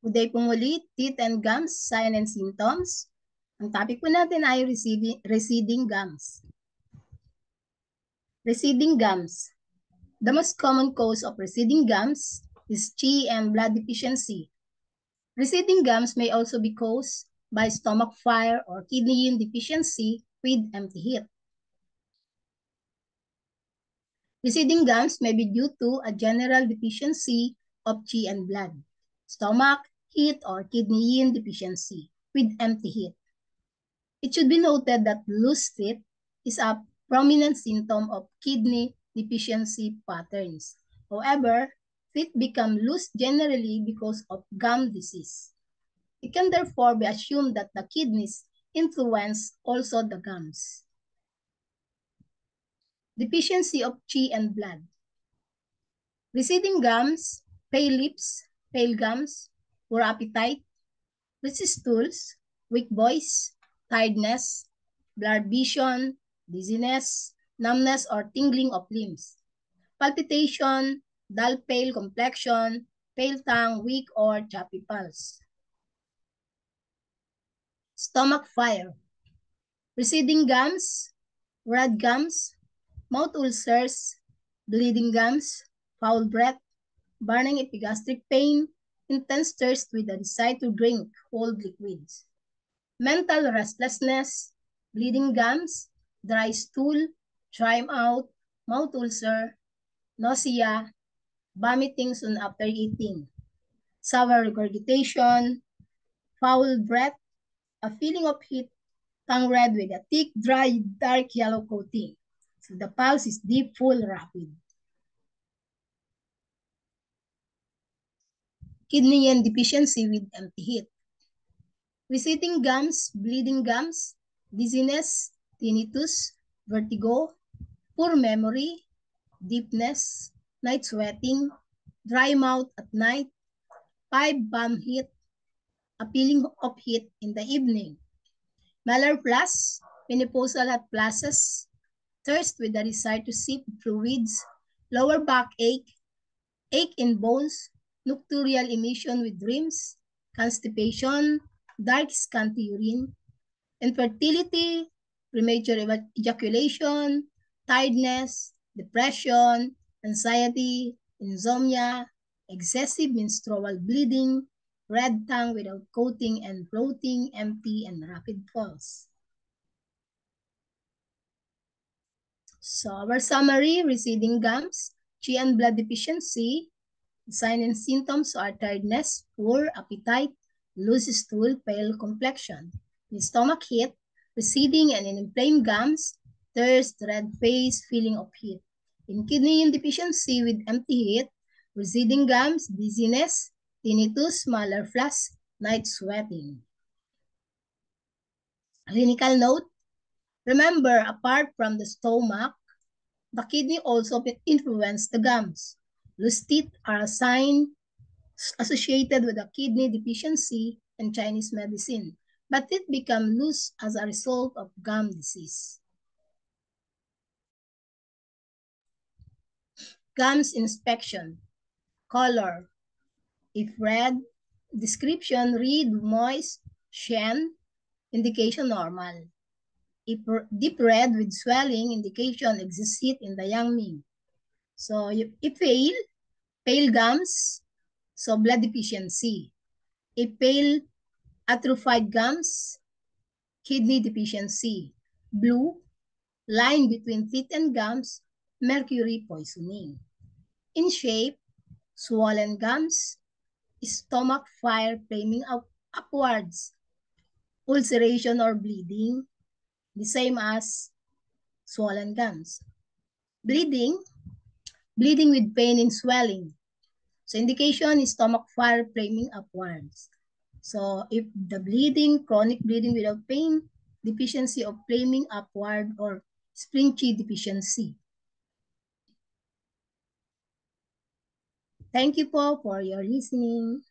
Good day po muli, teeth and gums, sign and symptoms. Ang topic po natin ay receding gums. Receding gums. The most common cause of receding gums is qi and blood deficiency. Receding gums may also be caused by stomach fire or kidney yin deficiency with empty heat. Receding gums may be due to a general deficiency of qi and blood, stomach, heat, or kidney yin deficiency with empty heat. It should be noted that loose teeth is a prominent symptom of kidney deficiency patterns. However, teeth become loose generally because of gum disease. It can therefore be assumed that the kidneys influence also the gums. Deficiency of qi and blood. Receding gums, pale lips, pale gums, poor appetite, loose stools, weak voice, tiredness, blurred vision, dizziness, numbness or tingling of limbs, palpitation, dull pale complexion, pale tongue, weak or choppy pulse. Stomach fire, receding gums, red gums, mouth ulcers, bleeding gums, foul breath, burning epigastric pain, intense thirst with a desire to drink cold liquids. Mental restlessness, bleeding gums, dry stool, dry mouth, mouth ulcer, nausea, vomiting soon after eating, sour regurgitation, foul breath, a feeling of heat, tongue red with a thick, dry, dark yellow coating. So the pulse is deep, full, rapid. Kidney yin deficiency with empty heat. Receding gums, bleeding gums, dizziness, tinnitus, vertigo, poor memory, deafness, night sweating, dry mouth at night, pipe bomb heat, a feeling of heat in the evening, malar plus, menopausal hot flashes, thirst with a desire to sip fluids, lower back ache, ache in bones, nocturnal emission with dreams, constipation, dark scanty urine, infertility, premature ejaculation, tiredness, depression, anxiety, insomnia, excessive menstrual bleeding, red tongue without coating and bloating, empty, and rapid pulse. So our summary, receding gums, qi and blood deficiency, signs and symptoms are tiredness, poor appetite, loose stool, pale complexion. In stomach heat, receding and inflamed gums, thirst, red face, feeling of heat. In kidney deficiency with empty heat, receding gums, dizziness, tinnitus, malar flash, night sweating. Clinical note, remember, apart from the stomach, the kidney also influences the gums. Loose teeth are a sign associated with a kidney deficiency in Chinese medicine, but it became loose as a result of gum disease. Gums inspection. Color. If red, description read moist, Shen, indication normal. If deep red with swelling, indication exists heat in the yang ming. So if pale gums, so blood deficiency. If pale atrophied gums, kidney deficiency. Blue, line between teeth and gums, mercury poisoning. In shape, swollen gums, stomach fire flaming upwards, ulceration or bleeding, the same as swollen gums. Bleeding, bleeding with pain and swelling. So indication is stomach fire flaming upwards. So if the bleeding, chronic bleeding without pain, deficiency of flaming upward or spring qi deficiency. Thank you po for your listening.